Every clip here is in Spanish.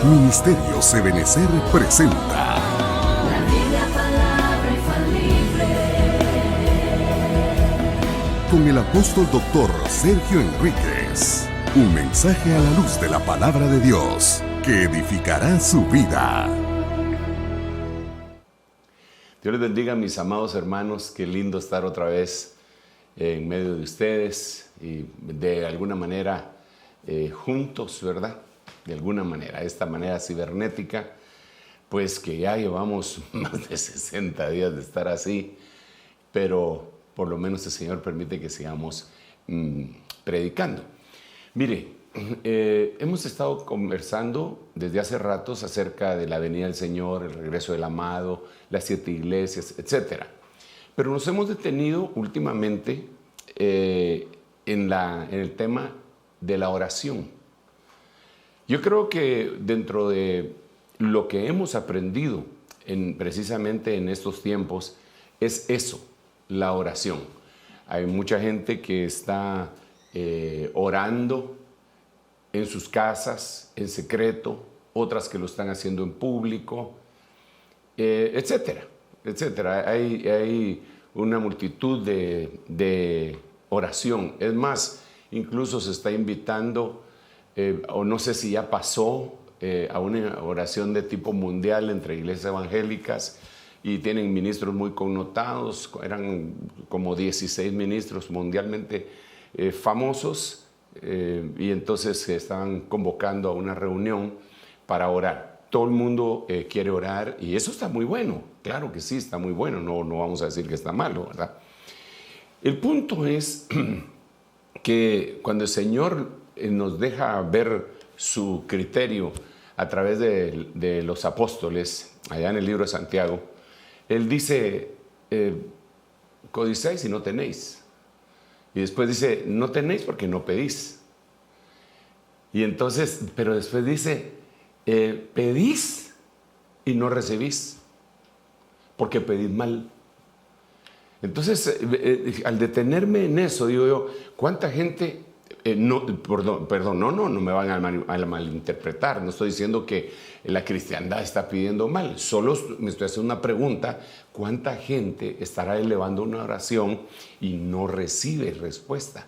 Ministerios Ebenecer presenta La Biblia, palabra infalible. con el apóstol doctor Sergio Enríquez. Un mensaje a la luz de la palabra de Dios que edificará su vida. Dios les bendiga, mis amados hermanos. Qué lindo estar otra vez en medio de ustedes y de alguna manera juntos, ¿verdad? De alguna manera, esta manera cibernética, pues que ya llevamos más de 60 días de estar así, pero por lo menos el Señor permite que sigamos predicando. Mire, hemos estado conversando desde hace ratos acerca de la venida del Señor, el regreso del amado, las 7 iglesias, etc. Pero nos hemos detenido últimamente en el tema de la oración. Yo creo que dentro de lo que hemos aprendido precisamente en estos tiempos es eso, la oración. Hay mucha gente que está orando en sus casas, en secreto, otras que lo están haciendo en público, etcétera, etcétera. Hay una multitud de oración. Es más, incluso se está invitando, o no sé si ya pasó, a una oración de tipo mundial entre iglesias evangélicas y tienen ministros muy connotados. Eran como 16 ministros mundialmente famosos y entonces se estaban convocando a una reunión para orar. Todo el mundo quiere orar y eso está muy bueno. Claro que sí, está muy bueno. No vamos a decir que está malo, ¿verdad? El punto es que cuando el Señor nos deja ver su criterio a través de los apóstoles, allá en el libro de Santiago, Él dice, codiciáis y no tenéis. Y después dice, no tenéis porque no pedís. Y entonces, pero después dice, pedís y no recibís, porque pedís mal. Entonces, al detenerme en eso, digo yo, ¿cuánta gente, no me van a malinterpretar, no estoy diciendo que la cristiandad está pidiendo mal, solo me estoy haciendo una pregunta, ¿cuánta gente estará elevando una oración y no recibe respuesta?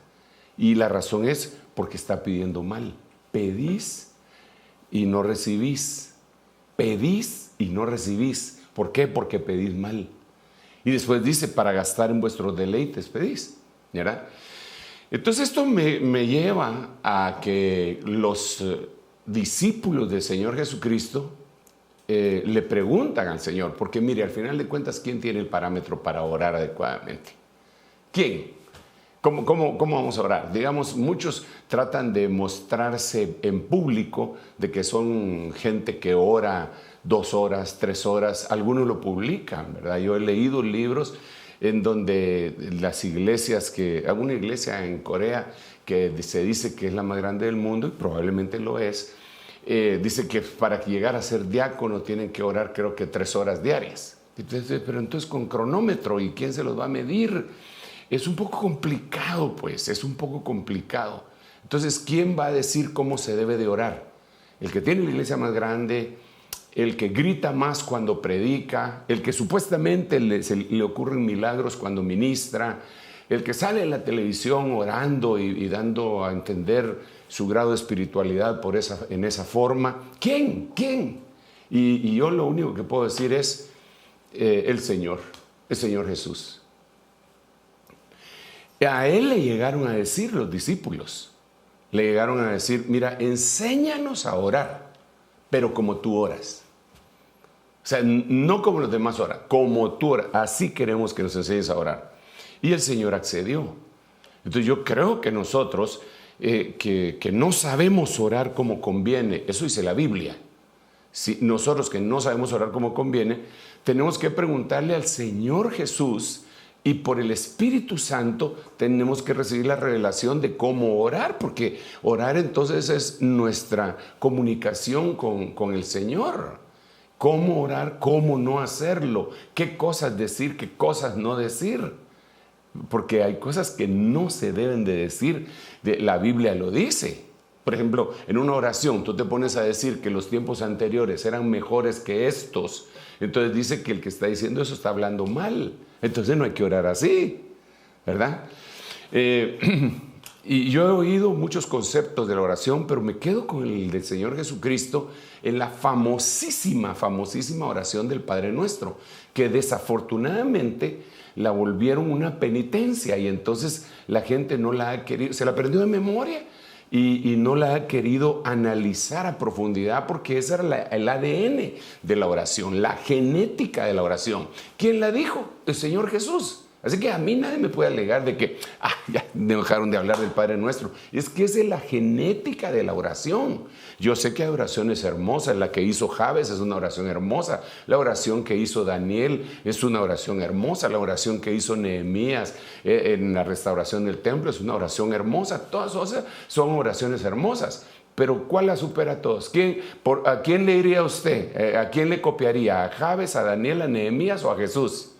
Y la razón es porque está pidiendo mal. Pedís y no recibís, pedís y no recibís. ¿Por qué? Porque pedís mal. Y después dice, para gastar en vuestros deleites pedís, ¿verdad? Entonces esto me lleva a que los discípulos del Señor Jesucristo le preguntan al Señor, porque mire, al final de cuentas, ¿quién tiene el parámetro para orar adecuadamente? ¿Quién? ¿Cómo vamos a orar? Digamos, muchos tratan de mostrarse en público de que son gente que ora 2 horas, 3 horas, algunos lo publican, ¿verdad? Yo he leído libros en donde las iglesias, hay una iglesia en Corea que se dice que es la más grande del mundo y probablemente lo es, dice que para llegar a ser diácono tienen que orar creo que 3 horas diarias. Entonces, pero entonces con cronómetro, ¿y quién se los va a medir? Es un poco complicado, pues, es un poco complicado. Entonces, ¿quién va a decir cómo se debe de orar? El que tiene la iglesia más grande, el que grita más cuando predica, el que supuestamente le ocurren milagros cuando ministra, el que sale en la televisión orando y dando a entender su grado de espiritualidad en esa forma. ¿Quién? Y yo lo único que puedo decir es el Señor Jesús. A Él le llegaron a decir los discípulos, le llegaron a decir, mira, enséñanos a orar, pero como tú oras. O sea, no como los demás oran, como tú oras. Así queremos que nos enseñes a orar. Y el Señor accedió. Entonces yo creo que nosotros, que no sabemos orar como conviene, eso dice la Biblia. Si nosotros que no sabemos orar como conviene, tenemos que preguntarle al Señor Jesús y por el Espíritu Santo tenemos que recibir la revelación de cómo orar, porque orar entonces es nuestra comunicación con el Señor. Cómo orar, cómo no hacerlo, qué cosas decir, qué cosas no decir. Porque hay cosas que no se deben de decir, la Biblia lo dice. Por ejemplo, en una oración tú te pones a decir que los tiempos anteriores eran mejores que estos. Entonces dice que el que está diciendo eso está hablando mal. Entonces no hay que orar así, ¿verdad? Y yo he oído muchos conceptos de la oración, pero me quedo con el del Señor Jesucristo en la famosísima oración del Padre Nuestro, que desafortunadamente la volvieron una penitencia y entonces la gente no la ha querido, se la aprendió de memoria y no la ha querido analizar a profundidad porque ese era el ADN de la oración, la genética de la oración. ¿Quién la dijo? El Señor Jesús. Así que a mí nadie me puede alegar de que ya dejaron de hablar del Padre Nuestro. Es que es de la genética de la oración. Yo sé que hay oraciones hermosas. La que hizo Jabes es una oración hermosa. La oración que hizo Daniel es una oración hermosa. La oración que hizo Nehemías en la restauración del templo es una oración hermosa. Todas esas son oraciones hermosas. Pero ¿cuál la supera a todos? ¿A quién le iría usted? ¿A quién le copiaría? ¿A Jabes, a Daniel, a Nehemías o a Jesús?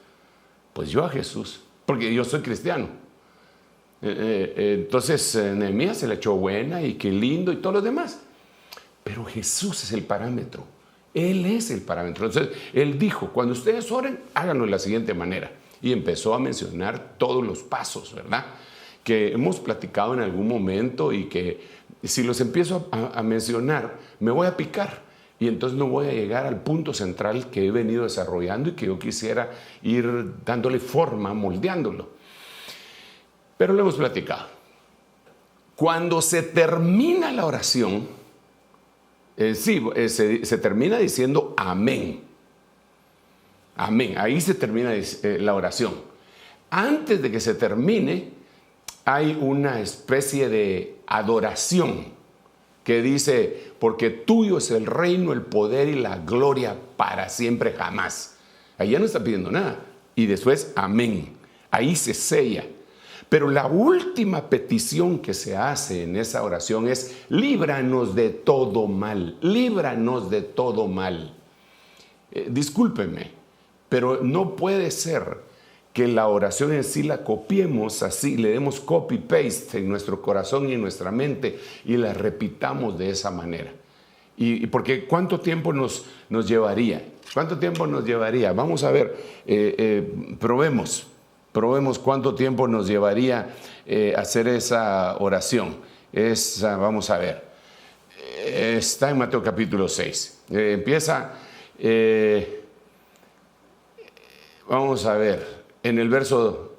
Pues yo a Jesús, porque yo soy cristiano. Entonces Nehemías se le echó buena y qué lindo y todo lo demás. Pero Jesús es el parámetro. Él es el parámetro. Entonces Él dijo, cuando ustedes oren, háganlo de la siguiente manera. Y empezó a mencionar todos los pasos, ¿verdad? Que hemos platicado en algún momento y que si los empiezo a mencionar, me voy a picar. Y entonces no voy a llegar al punto central que he venido desarrollando y que yo quisiera ir dándole forma, moldeándolo. Pero lo hemos platicado. Cuando se termina la oración, se termina diciendo amén. Amén. Ahí se termina la oración. Antes de que se termine, hay una especie de adoración que dice, porque tuyo es el reino, el poder y la gloria para siempre jamás. Ahí ya no está pidiendo nada. Y después, amén. Ahí se sella. Pero la última petición que se hace en esa oración es, líbranos de todo mal, líbranos de todo mal. Discúlpeme, pero no puede ser que la oración en sí la copiemos así, le demos copy-paste en nuestro corazón y en nuestra mente y la repitamos de esa manera. Y porque ¿cuánto tiempo nos llevaría? ¿Cuánto tiempo nos llevaría? Vamos a ver, probemos cuánto tiempo nos llevaría hacer esa oración. Vamos a ver, está en Mateo capítulo 6. Empieza, vamos a ver, en el verso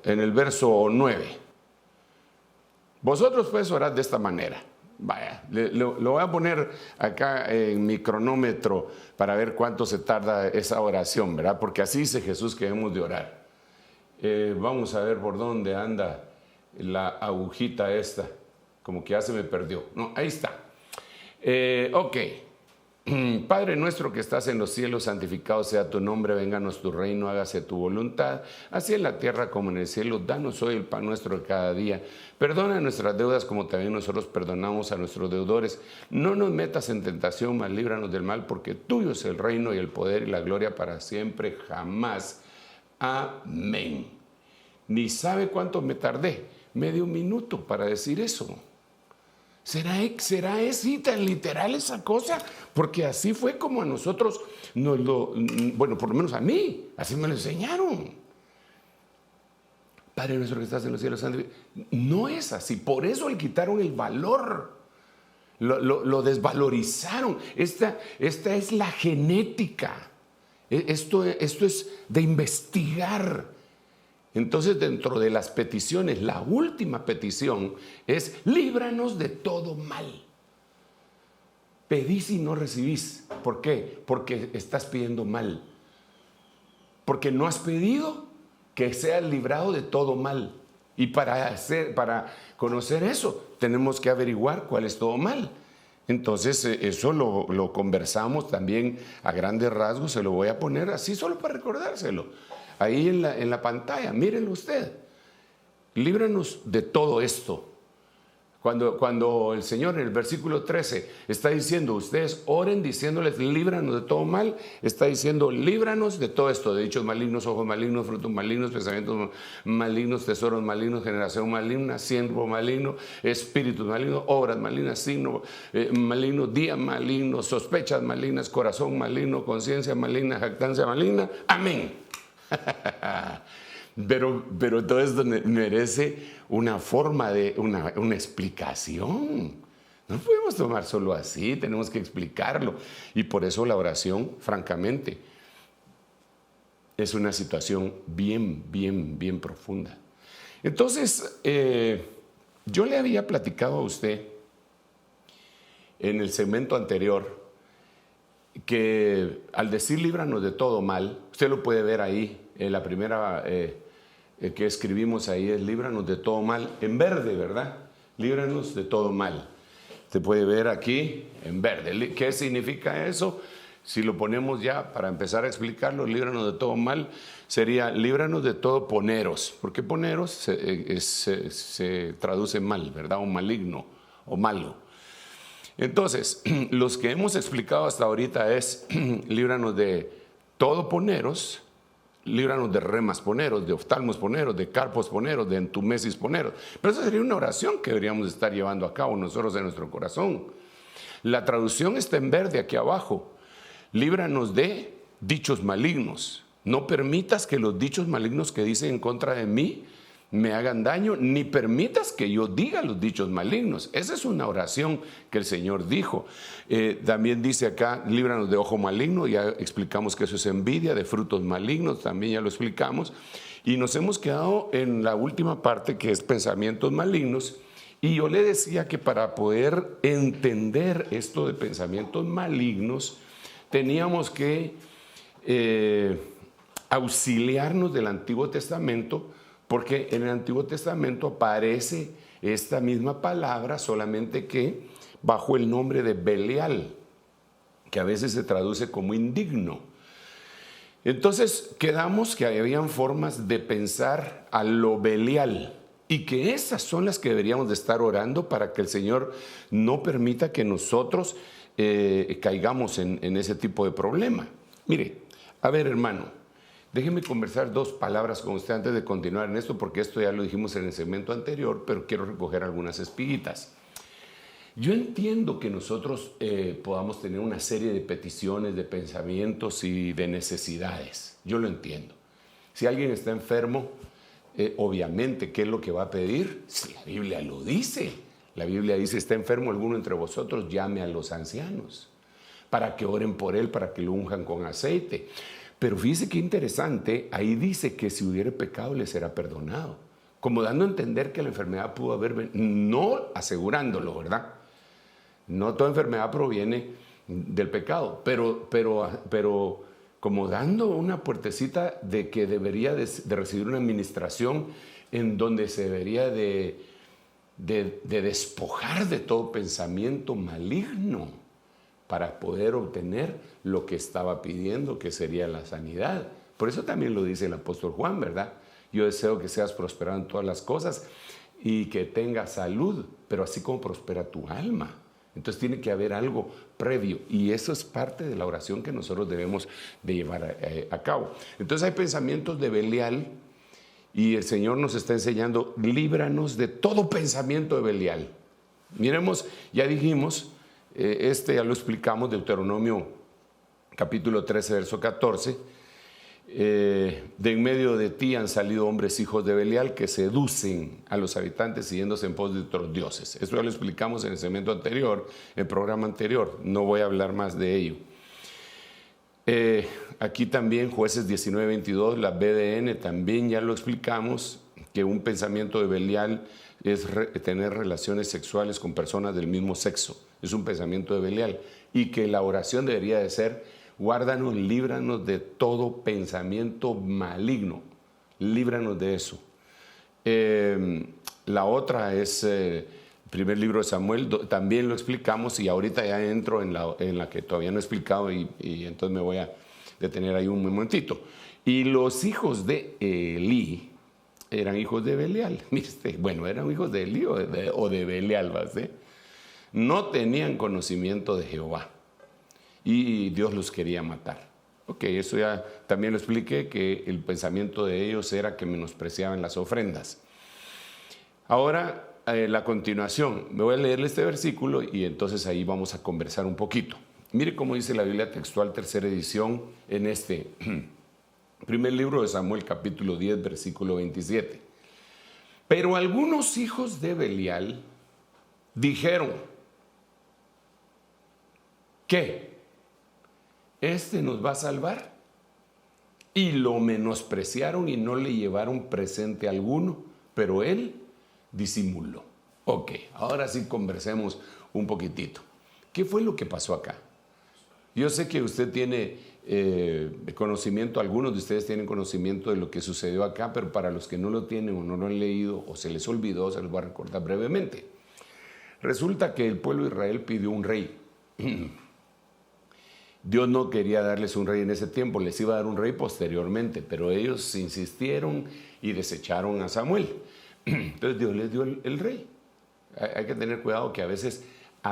9. Vosotros pues orad de esta manera. Vaya, lo voy a poner acá en mi cronómetro para ver cuánto se tarda esa oración, ¿verdad? Porque así dice Jesús que debemos de orar. Vamos a ver por dónde anda la agujita esta. Como que ya se me perdió. No, ahí está. Ok. Padre nuestro que estás en los cielos, santificado sea tu nombre, vénganos tu reino, hágase tu voluntad, así en la tierra como en el cielo. Danos hoy el pan nuestro de cada día. Perdona nuestras deudas como también nosotros perdonamos a nuestros deudores. No nos metas en tentación, mas líbranos del mal, porque tuyo es el reino y el poder y la gloria para siempre, jamás. Amén. Ni sabe cuánto me tardé, medio minuto para decir eso. ¿Será así tan literal esa cosa? Porque así fue como a nosotros bueno, por lo menos a mí, así me lo enseñaron. Padre nuestro que estás en los cielos, no es así. Por eso le quitaron el valor, lo desvalorizaron. Esta es la genética. Esto es de investigar. Entonces, dentro de las peticiones, la última petición es líbranos de todo mal. Pedís y no recibís. ¿Por qué? Porque estás pidiendo mal. Porque no has pedido que seas librado de todo mal. Y para conocer eso, tenemos que averiguar cuál es todo mal. Entonces, eso lo conversamos también a grandes rasgos. Se lo voy a poner así solo para recordárselo. Ahí en la pantalla, mírenlo usted. Líbranos de todo esto. Cuando el Señor en el versículo 13 está diciendo, ustedes oren diciéndoles, líbranos de todo mal, está diciendo, líbranos de todo esto, de dichos malignos, ojos malignos, frutos malignos, pensamientos malignos, tesoros malignos, generación maligna, siervo maligno, espíritus malignos, obras malignas, signo maligno, día maligno, sospechas malignas, corazón maligno, conciencia maligna, jactancia maligna. Amén. Pero todo esto merece una forma de una explicación. No podemos tomar solo así, tenemos que explicarlo. Y por eso la oración, francamente, es una situación bien profunda. Entonces, yo le había platicado a usted en el segmento anterior que al decir líbranos de todo mal, usted lo puede ver ahí, en la primera que escribimos ahí es líbranos de todo mal, en verde, ¿verdad? Líbranos de todo mal. Se puede ver aquí en verde. ¿Qué significa eso? Si lo ponemos ya para empezar a explicarlo, líbranos de todo mal, sería líbranos de todo poneros. Porque poneros se traduce mal, ¿verdad? O maligno o malo. Entonces, los que hemos explicado hasta ahorita es líbranos de todo poneros, líbranos de remas poneros, de oftalmos poneros, de carpos poneros, de entumesis poneros. Pero esa sería una oración que deberíamos estar llevando a cabo nosotros en nuestro corazón. La traducción está en verde aquí abajo. Líbranos de dichos malignos. No permitas que los dichos malignos que dicen en contra de mí me hagan daño, ni permitas que yo diga los dichos malignos. Esa es una oración que el Señor dijo. También dice acá, líbranos de ojo maligno, ya explicamos que eso es envidia, de frutos malignos, también ya lo explicamos. Y nos hemos quedado en la última parte, que es pensamientos malignos. Y yo le decía que para poder entender esto de pensamientos malignos, teníamos que auxiliarnos del Antiguo Testamento, porque en el Antiguo Testamento aparece esta misma palabra, solamente que bajo el nombre de Belial, que a veces se traduce como indigno. Entonces quedamos que habían formas de pensar a lo Belial, y que esas son las que deberíamos de estar orando para que el Señor no permita que nosotros caigamos en ese tipo de problema. Mire, a ver, hermano, déjeme conversar dos palabras con usted antes de continuar en esto, porque esto ya lo dijimos en el segmento anterior, pero quiero recoger algunas espiguitas. Yo entiendo que nosotros podamos tener una serie de peticiones, de pensamientos y de necesidades. Yo lo entiendo. Si alguien está enfermo, obviamente, ¿qué es lo que va a pedir? Si la Biblia lo dice. La Biblia dice, está enfermo alguno entre vosotros, llame a los ancianos para que oren por él, para que lo unjan con aceite. Pero fíjese qué interesante, ahí dice que si hubiere pecado le será perdonado. Como dando a entender que la enfermedad pudo haber venido, no asegurándolo, ¿verdad? No toda enfermedad proviene del pecado, pero como dando una puertecita de que debería de recibir una administración en donde se debería de despojar de todo pensamiento maligno, para poder obtener lo que estaba pidiendo, que sería la sanidad. Por eso también lo dice el apóstol Juan, ¿verdad? Yo deseo que seas prosperado en todas las cosas y que tengas salud, pero así como prospera tu alma. Entonces tiene que haber algo previo, y eso es parte de la oración que nosotros debemos de llevar a cabo. Entonces hay pensamientos de Belial, y el Señor nos está enseñando, líbranos de todo pensamiento de Belial. Miremos, ya dijimos, ya lo explicamos, Deuteronomio capítulo 13, verso 14. De en medio de ti han salido hombres hijos de Belial que seducen a los habitantes siguiéndose en pos de otros dioses. Esto ya lo explicamos en el segmento anterior, en el programa anterior. No voy a hablar más de ello. Aquí también, Jueces 19, 22, la BDN, también ya lo explicamos, que un pensamiento de Belial es tener relaciones sexuales con personas del mismo sexo. Es un pensamiento de Belial. Y que la oración debería de ser, guárdanos, líbranos de todo pensamiento maligno. Líbranos de eso. La otra es el primer libro de Samuel, también lo explicamos, y ahorita ya entro en la que todavía no he explicado, y entonces me voy a detener ahí un momentito. Y los hijos de Elí, eran hijos de Belial. Bueno, eran hijos de Elí o de Belial, ¿sí? No tenían conocimiento de Jehová y Dios los quería matar. Ok, eso ya también lo expliqué, que el pensamiento de ellos era que menospreciaban las ofrendas. Ahora, la continuación, me voy a leerle este versículo y entonces ahí vamos a conversar un poquito. Mire cómo dice la Biblia textual, tercera edición, en este primer libro de Samuel, capítulo 10, versículo 27. Pero algunos hijos de Belial dijeron, ¿qué? ¿Este nos va a salvar? Y lo menospreciaron y no le llevaron presente alguno, pero él disimuló. Ok, ahora sí conversemos un poquitito. ¿Qué fue lo que pasó acá? Yo sé que usted tiene conocimiento, algunos de ustedes tienen conocimiento de lo que sucedió acá, pero para los que no lo tienen o no lo han leído o se les olvidó, se los voy a recordar brevemente. Resulta que el pueblo de Israel pidió un rey. Dios no quería darles un rey en ese tiempo, les iba a dar un rey posteriormente, pero ellos insistieron y desecharon a Samuel. Entonces Dios les dio el rey. Hay que tener cuidado que a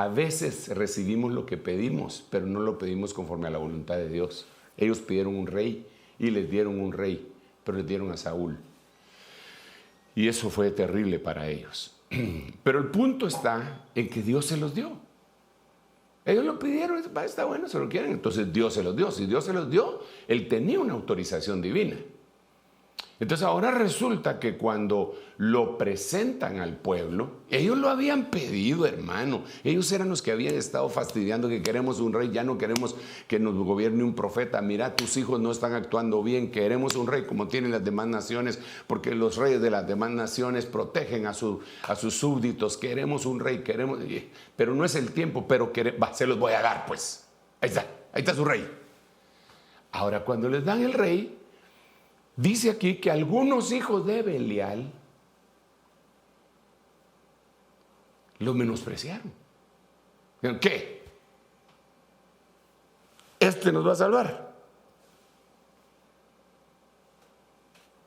veces recibimos lo que pedimos, pero no lo pedimos conforme a la voluntad de Dios. Ellos pidieron un rey y les dieron un rey, pero les dieron a Saúl. Y eso fue terrible para ellos. Pero el punto está en que Dios se los dio. Ellos lo pidieron, está bueno, se lo quieren, entonces Dios se los dio. Si Dios se los dio, Él tenía una autorización divina. Entonces ahora resulta que cuando lo presentan al pueblo, ellos lo habían pedido, hermano. Ellos eran los que habían estado fastidiando que queremos un rey, ya no queremos que nos gobierne un profeta. Mira, tus hijos no están actuando bien, queremos un rey como tienen las demás naciones, porque los reyes de las demás naciones protegen a sus súbditos. Queremos un rey, pero no es el tiempo, pero se los voy a dar, pues. Ahí está su rey. Ahora, cuando les dan el rey, dice aquí que algunos hijos de Belial lo menospreciaron. Dijeron, ¿qué? ¿Este nos va a salvar?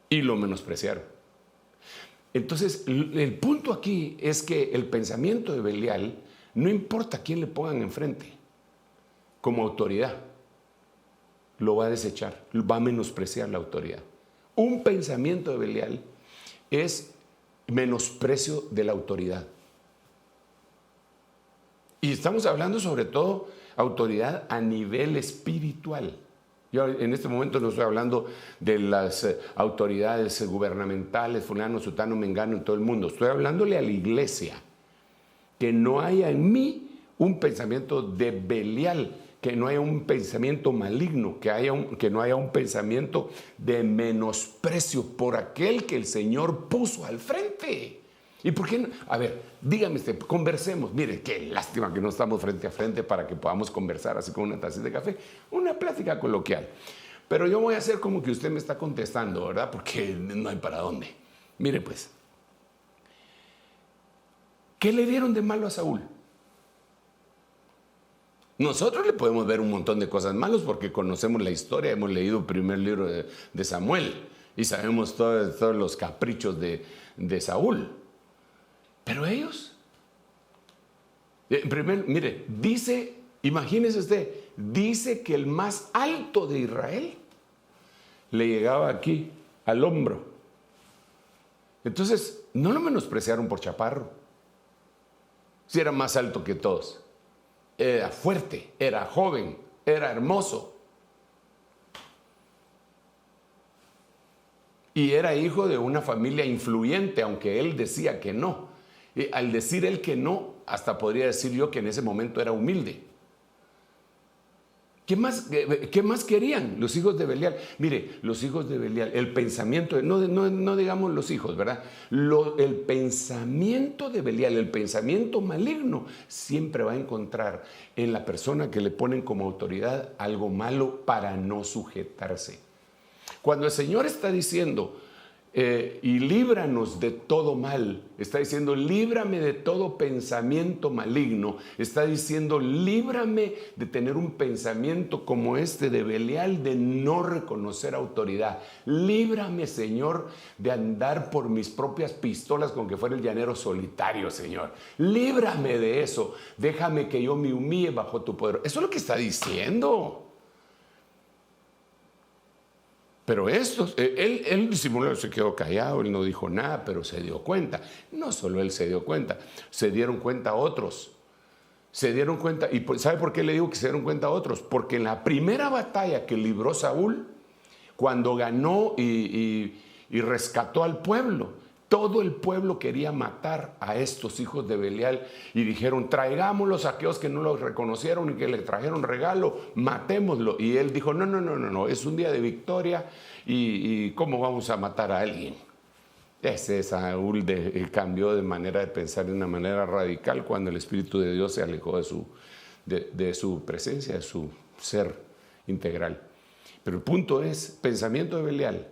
Y lo menospreciaron. Entonces, el punto aquí es que el pensamiento de Belial, no importa quién le pongan enfrente, como autoridad, lo va a desechar, va a menospreciar la autoridad. Un pensamiento de Belial es menosprecio de la autoridad. Y estamos hablando sobre todo autoridad a nivel espiritual. Yo en este momento no estoy hablando de las autoridades gubernamentales, fulano, sutano, mengano en todo el mundo. Estoy hablándole a la iglesia. Que no haya en mí un pensamiento de Belial, que no haya un pensamiento maligno, que no haya un pensamiento de menosprecio por aquel que el Señor puso al frente. ¿Y por qué no? A ver, dígame usted, conversemos. Mire, qué lástima que no estamos frente a frente para que podamos conversar así con una taza de café, una plática coloquial. Pero yo voy a hacer como que usted me está contestando, ¿verdad? Porque no hay para dónde. Mire pues, ¿qué le dieron de malo a Saúl? Nosotros le podemos ver un montón de cosas malas porque conocemos la historia, hemos leído el primer libro de Samuel y sabemos todos los caprichos de Saúl. Pero ellos, mire, dice, imagínese usted, dice que el más alto de Israel le llegaba aquí, al hombro. Entonces, no lo menospreciaron por chaparro, si era más alto que todos. Era fuerte, era joven, era hermoso. Y era hijo de una familia influyente, aunque él decía que no. Y al decir él que no, hasta podría decir yo que en ese momento era humilde. ¿Qué más querían los hijos de Belial? Mire, los hijos de Belial, el pensamiento, no digamos los hijos, ¿verdad? El pensamiento de Belial, el pensamiento maligno, siempre va a encontrar en la persona que le ponen como autoridad algo malo para no sujetarse. Cuando el Señor está diciendo, y líbranos de todo mal. Está diciendo, líbrame de todo pensamiento maligno. Está diciendo, líbrame de tener un pensamiento como este de Belial, de no reconocer autoridad. Líbrame, Señor, de andar por mis propias pistolas con que fuera el llanero solitario, Señor. Líbrame de eso. Déjame que yo me humille bajo tu poder. Eso es lo que está diciendo. Pero él disimuló, se quedó callado, él no dijo nada, pero se dio cuenta. No solo él se dio cuenta, se dieron cuenta otros. Se dieron cuenta, y ¿sabe por qué le digo que se dieron cuenta otros? Porque en la primera batalla que libró Saúl, cuando ganó y rescató al pueblo, todo el pueblo quería matar a estos hijos de Belial y dijeron, traigámoslos a aquellos que no los reconocieron y que le trajeron regalo, matémoslo. Y él dijo, no, es un día de victoria y ¿cómo vamos a matar a alguien? Ese Saúl cambió de manera de pensar de una manera radical cuando el Espíritu de Dios se alejó de su presencia, de su ser integral. Pero el punto es, pensamiento de Belial,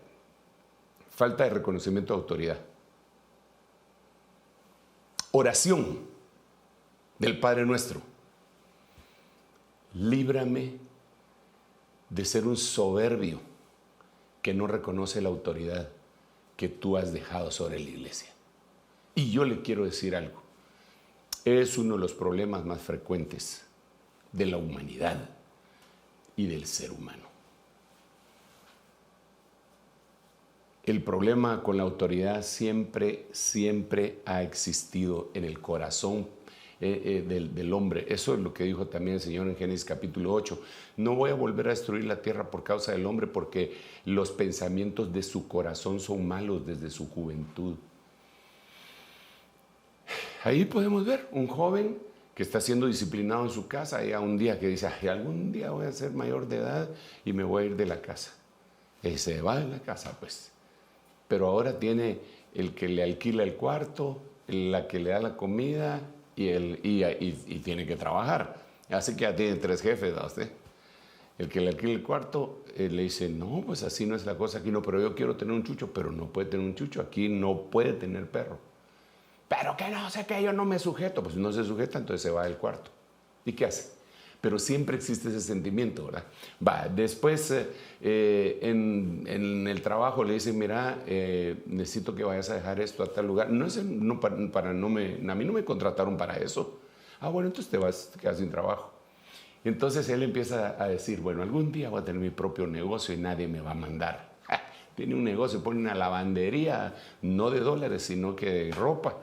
falta de reconocimiento de autoridad. Oración del Padre Nuestro. Líbrame de ser un soberbio que no reconoce la autoridad que tú has dejado sobre la iglesia. Y yo le quiero decir algo. Es uno de los problemas más frecuentes de la humanidad y del ser humano. El problema con la autoridad siempre ha existido en el corazón del hombre. Eso es lo que dijo también el Señor en Génesis capítulo 8. No voy a volver a destruir la tierra por causa del hombre, porque los pensamientos de su corazón son malos desde su juventud. Ahí podemos ver un joven que está siendo disciplinado en su casa, y a un día que dice, algún día voy a ser mayor de edad y me voy a ir de la casa. Y se va de la casa, pues. Pero ahora tiene el que le alquila el cuarto, la que le da la comida y tiene que trabajar. Así que ya tiene 3 jefes a usted. El que le alquila el cuarto le dice, no, pues así no es la cosa aquí, no, pero yo quiero tener un chucho, pero no puede tener un chucho, aquí no puede tener perro. Pero que no, sé que yo no me sujeto, pues no se sujeta, entonces se va del cuarto. ¿Y qué hace? Pero siempre existe ese sentimiento, ¿verdad? Después en el trabajo le dicen, mira, necesito que vayas a dejar esto a tal lugar. A mí no me contrataron para eso. Bueno, entonces te quedas sin trabajo. Entonces él empieza a decir, bueno, algún día voy a tener mi propio negocio y nadie me va a mandar. Tiene un negocio, pone una lavandería, no de dólares, sino que de ropa.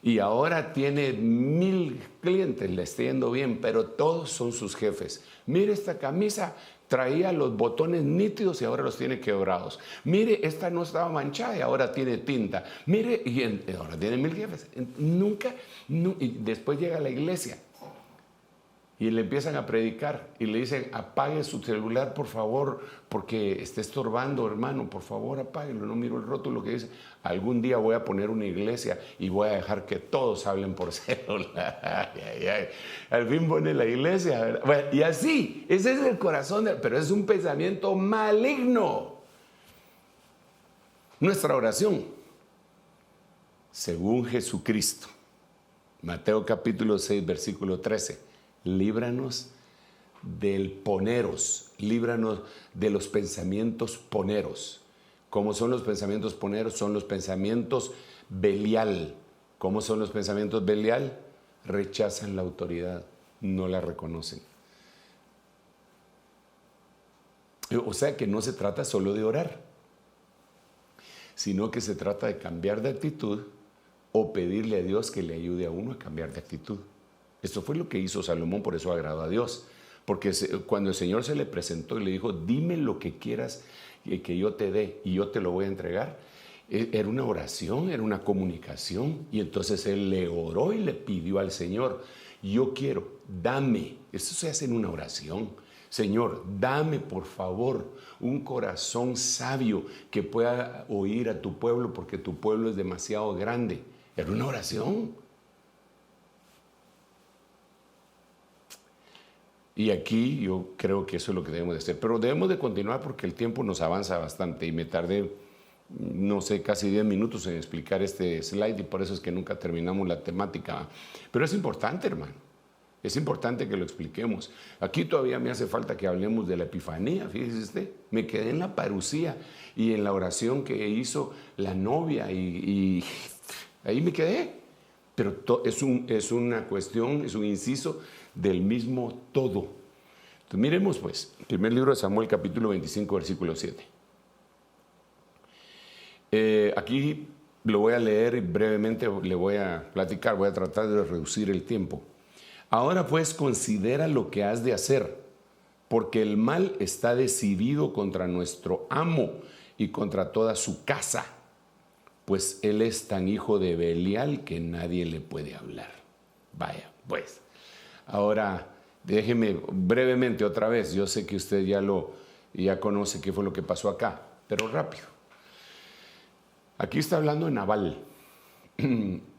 Y ahora tiene 1000 clientes, le está yendo bien, pero todos son sus jefes. Mire, esta camisa traía los botones nítidos y ahora los tiene quebrados. Mire, esta no estaba manchada y ahora tiene tinta. Mire, ahora tiene 1000 jefes. Y después llega a la iglesia y le empiezan a predicar y le dicen, apague su celular, por favor, porque está estorbando, hermano, por favor, apáguelo. No miro el rótulo que dice, algún día voy a poner una iglesia y voy a dejar que todos hablen por celular. Al fin pone la iglesia, ¿verdad? Bueno, y así, ese es el corazón, pero es un pensamiento maligno. Nuestra oración, según Jesucristo, Mateo capítulo 6, versículo 13, líbranos del poneros, líbranos de los pensamientos poneros. ¿Cómo son los pensamientos poneros? Son los pensamientos Belial. ¿Cómo son los pensamientos Belial? Rechazan la autoridad, no la reconocen. O sea que no se trata solo de orar, sino que se trata de cambiar de actitud o pedirle a Dios que le ayude a uno a cambiar de actitud. Esto fue lo que hizo Salomón, por eso agradó a Dios. Porque cuando el Señor se le presentó y le dijo, dime lo que quieras que yo te dé y yo te lo voy a entregar, era una oración, era una comunicación. Y entonces él le oró y le pidió al Señor, yo quiero, dame. Eso se hace en una oración. Señor, dame por favor un corazón sabio que pueda oír a tu pueblo, porque tu pueblo es demasiado grande. Era una oración. Y aquí yo creo que eso es lo que debemos de hacer. Pero debemos de continuar porque el tiempo nos avanza bastante y me tardé no sé, casi 10 minutos en explicar este slide y por eso es que nunca terminamos la temática. Pero es importante, hermano. Es importante que lo expliquemos. Aquí todavía me hace falta que hablemos de la Epifanía, fíjese usted. Me quedé en la parucía y en la oración que hizo la novia y ahí me quedé. Pero es una cuestión, es un inciso del mismo todo. Entonces, miremos pues, primer libro de Samuel, capítulo 25, versículo 7. Aquí lo voy a leer y brevemente le voy a platicar, voy a tratar de reducir el tiempo. Ahora pues considera lo que has de hacer, porque el mal está decidido contra nuestro amo y contra toda su casa, pues él es tan hijo de Belial que nadie le puede hablar. Vaya, pues, ahora déjeme brevemente otra vez, yo sé que usted ya conoce qué fue lo que pasó acá, pero rápido. Aquí está hablando de Nabal.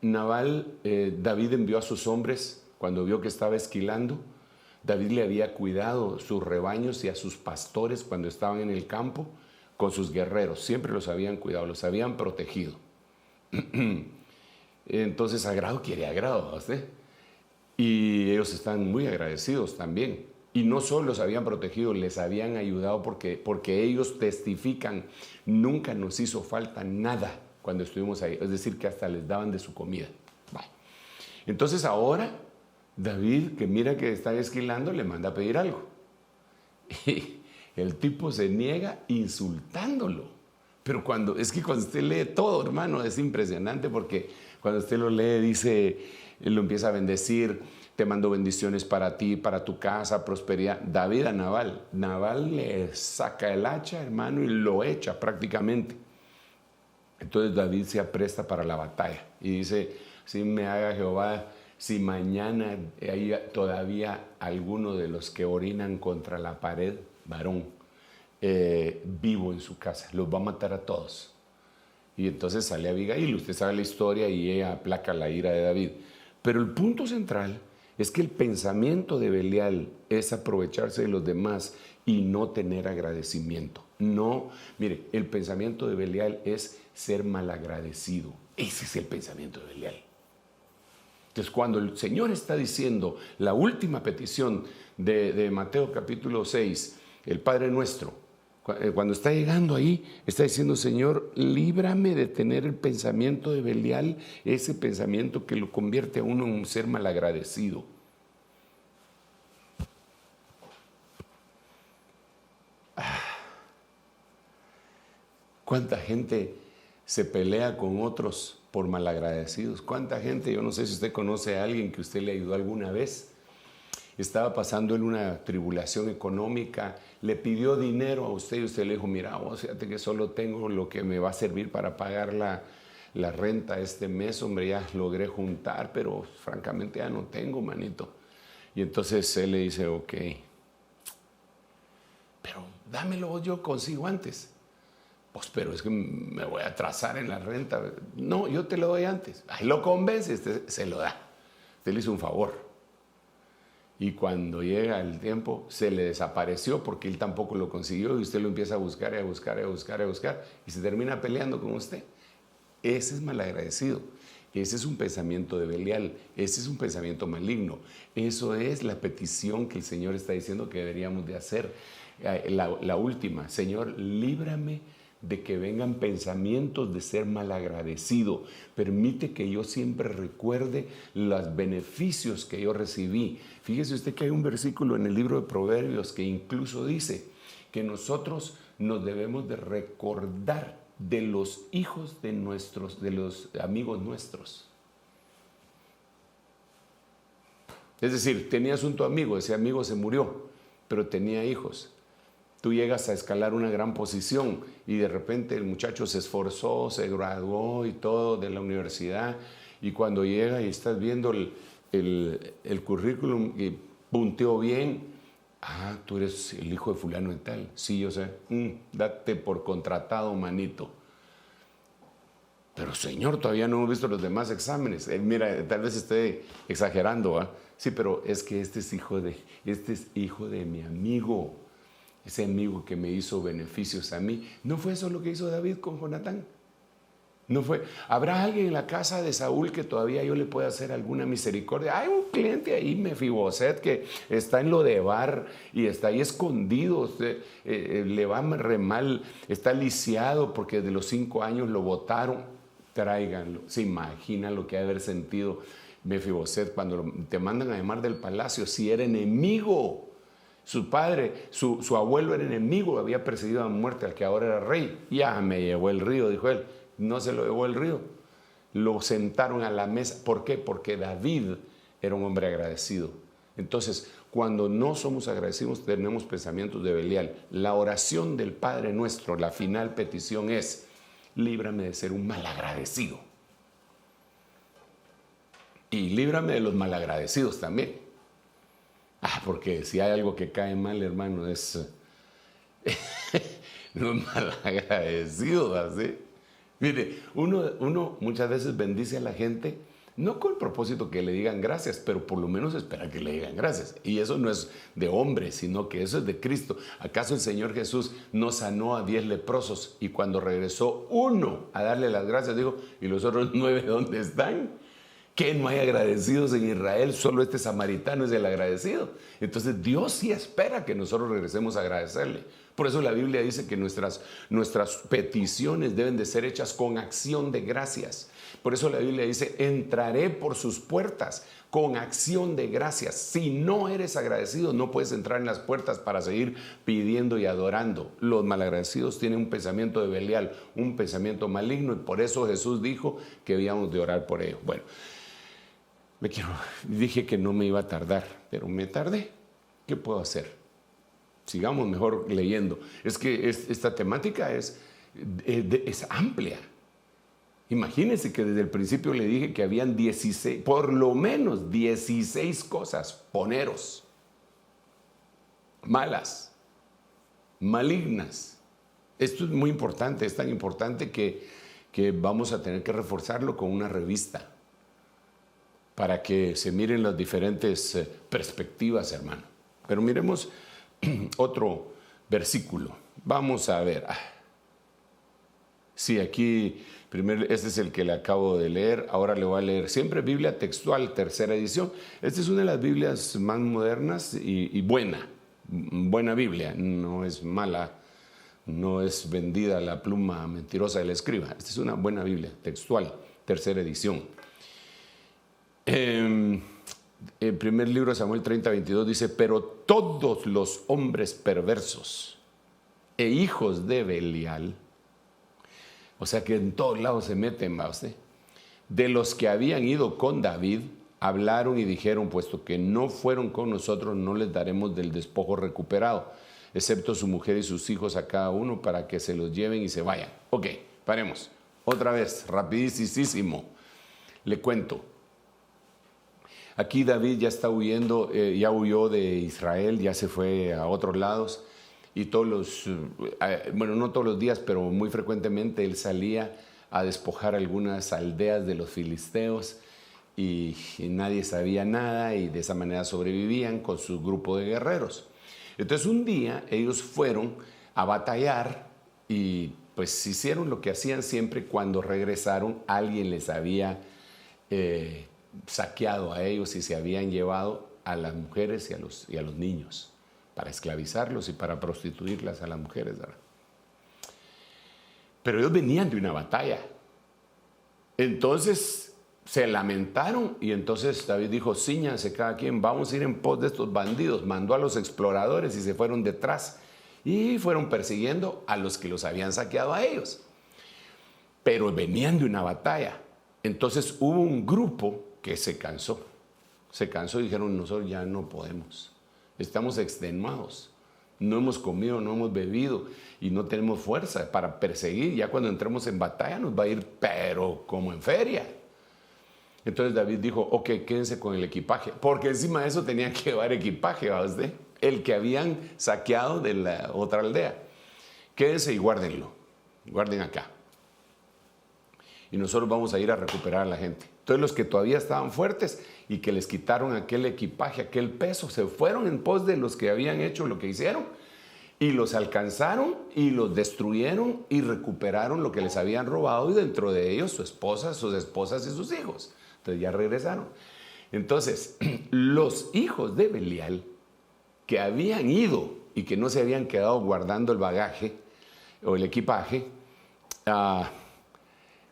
Nabal, David envió a sus hombres cuando vio que estaba esquilando. David le había cuidado sus rebaños y a sus pastores cuando estaban en el campo con sus guerreros. Siempre los habían cuidado, los habían protegido. Entonces, agrado quiere agrado, ¿sí? Y ellos están muy agradecidos también. Y no solo los habían protegido, les habían ayudado porque ellos testifican, nunca nos hizo falta nada cuando estuvimos ahí. Es decir, que hasta les daban de su comida. Bye. Entonces ahora, David, que mira que está esquilando, le manda a pedir algo. Y el tipo se niega insultándolo. Pero cuando usted lee todo, hermano, es impresionante porque cuando usted lo lee, dice, él lo empieza a bendecir, te mando bendiciones para ti, para tu casa, prosperidad. David a Nabal. Nabal le saca el hacha, hermano, y lo echa prácticamente. Entonces David se apresta para la batalla y dice, si me haga Jehová, si mañana hay todavía alguno de los que orinan contra la pared, varón, vivo en su casa, los va a matar a todos. Y entonces sale Abigail, usted sabe la historia y ella aplaca la ira de David. Pero el punto central es que el pensamiento de Belial es aprovecharse de los demás y no tener agradecimiento. No, mire, el pensamiento de Belial es ser malagradecido. Ese es el pensamiento de Belial. Entonces, cuando el Señor está diciendo la última petición de Mateo capítulo 6, el Padre Nuestro, cuando está llegando ahí, está diciendo, Señor, líbrame de tener el pensamiento de Belial, ese pensamiento que lo convierte a uno en un ser malagradecido. ¿Cuánta gente se pelea con otros por malagradecidos? ¿Cuánta gente? Yo no sé si usted conoce a alguien que usted le ayudó alguna vez. Estaba pasando en una tribulación económica, le pidió dinero a usted y usted le dijo, mira, vos fíjate que solo tengo lo que me va a servir para pagar la renta este mes, hombre, ya logré juntar, pero francamente ya no tengo, manito. Y entonces él le dice, ok, pero dámelo, yo consigo antes. Pues, pero es que me voy a atrasar en la renta. No, yo te lo doy antes. Ahí lo convence, se lo da. Usted le hizo un favor. Y cuando llega el tiempo, se le desapareció porque él tampoco lo consiguió y usted lo empieza a buscar y a buscar y a buscar y a buscar y se termina peleando con usted. Ese es malagradecido. Ese es un pensamiento de Belial. Ese es un pensamiento maligno. Eso es la petición que el Señor está diciendo que deberíamos de hacer. La última, Señor, líbrame de que vengan pensamientos de ser malagradecido. Permite que yo siempre recuerde los beneficios que yo recibí. Fíjese usted que hay un versículo en el libro de Proverbios que incluso dice que nosotros nos debemos de recordar de los hijos de los amigos nuestros. Es decir, tenías tu amigo, ese amigo se murió, pero tenía hijos. Tú llegas a escalar una gran posición y de repente el muchacho se esforzó, se graduó y todo de la universidad y cuando llega y estás viendo el currículum y punteó bien, tú eres el hijo de fulano y tal. Sí, yo sé, date por contratado, manito. Pero Señor, todavía no hemos visto los demás exámenes. Mira, tal vez esté exagerando, Sí, pero es que este es hijo de mi amigo. ese amigo que me hizo beneficios a mí. ¿No fue eso lo que hizo David con Jonatán? No fue. ¿Habrá alguien en la casa de Saúl que todavía yo le pueda hacer alguna misericordia? Hay un cliente ahí, Mefiboset, que está en Lodebar y está ahí escondido. Le va re mal, está lisiado porque de los 5 años lo botaron. Tráiganlo. Se imagina lo que ha de haber sentido Mefiboset cuando te mandan a llamar del palacio. Si era enemigo, su padre, su abuelo era enemigo, había perseguido a muerte al que ahora era rey. Ya me llevó el río, dijo él. No se lo llevó el río. Lo sentaron a la mesa. ¿Por qué? Porque David era un hombre agradecido. Entonces, cuando no somos agradecidos, tenemos pensamientos de Belial. La oración del Padre Nuestro, la final petición es: líbrame de ser un malagradecido. Y líbrame de los malagradecidos también. Porque si hay algo que cae mal, hermano, es los malagradecidos, ¿así? Mire, uno muchas veces bendice a la gente, no con el propósito que le digan gracias, pero por lo menos espera que le digan gracias. Y eso no es de hombre, sino que eso es de Cristo. ¿Acaso el Señor Jesús no sanó a 10 leprosos y cuando regresó uno a darle las gracias dijo: ¿y los otros 9 dónde están? ¿Qué no hay agradecidos en Israel? Solo este samaritano es el agradecido. Entonces Dios sí espera que nosotros regresemos a agradecerle. Por eso la Biblia dice que nuestras peticiones deben de ser hechas con acción de gracias. Por eso la Biblia dice: entraré por sus puertas con acción de gracias. Si no eres agradecido, no puedes entrar en las puertas para seguir pidiendo y adorando. Los malagradecidos tienen un pensamiento de Belial, un pensamiento maligno, y por eso Jesús dijo que debíamos de orar por ellos. Bueno, dije que no me iba a tardar, pero me tardé. ¿Qué puedo hacer? Sigamos mejor leyendo. Es que esta temática es amplia. Imagínense que desde el principio le dije que habían 16, por lo menos 16 cosas, poneros, malas, malignas. Esto es muy importante, es tan importante que vamos a tener que reforzarlo con una revista para que se miren las diferentes perspectivas, hermano. Pero miremos otro versículo. Vamos a ver. Sí, aquí, primero, este es el que le acabo de leer. Ahora le voy a leer siempre Biblia textual, tercera edición. Esta es una de las Biblias más modernas y buena Biblia. No es mala, no es vendida la pluma mentirosa del escriba. Esta es una buena Biblia textual, tercera edición. El primer libro de Samuel 30:22 dice: pero todos los hombres perversos e hijos de Belial, o sea que en todos lados se meten, ¿va usted? De los que habían ido con David, hablaron y dijeron: puesto que no fueron con nosotros, no les daremos del despojo recuperado, excepto su mujer y sus hijos a cada uno, para que se los lleven y se vayan. Ok, paremos. Otra vez, rapidísimo. Le cuento. Aquí David ya está huyendo, ya huyó de Israel, ya se fue a otros lados. Y todos los, bueno, no todos los días, pero muy frecuentemente él salía a despojar algunas aldeas de los filisteos y nadie sabía nada, y de esa manera sobrevivían con su grupo de guerreros. Entonces un día ellos fueron a batallar y pues hicieron lo que hacían siempre. Cuando regresaron, alguien les había saqueado a ellos y se habían llevado a las mujeres y a los niños para esclavizarlos y para prostituirlas a las mujeres, ¿verdad? Pero ellos venían de una batalla. Entonces se lamentaron y entonces David dijo: cíñanse cada quien, vamos a ir en pos de estos bandidos. Mandó a los exploradores y se fueron detrás y fueron persiguiendo a los que los habían saqueado a ellos. Pero venían de una batalla. Entonces hubo un grupo que se cansó y dijeron: nosotros ya no podemos, estamos extenuados, no hemos comido, no hemos bebido y no tenemos fuerza para perseguir. Ya cuando entremos en batalla nos va a ir pero como en feria. Entonces David dijo: ok, quédense con el equipaje, porque encima de eso tenían que llevar equipaje, ¿va usted? El que habían saqueado de la otra aldea. Quédense y guárdenlo, guarden acá. Y nosotros vamos a ir a recuperar a la gente. Entonces los que todavía estaban fuertes y que les quitaron aquel equipaje, aquel peso, se fueron en pos de los que habían hecho lo que hicieron Y los alcanzaron y los destruyeron y recuperaron lo que les habían robado y dentro de ellos sus esposas y sus hijos. Entonces ya regresaron. Entonces, los hijos de Belial que habían ido y que no se habían quedado guardando el bagaje o el equipaje,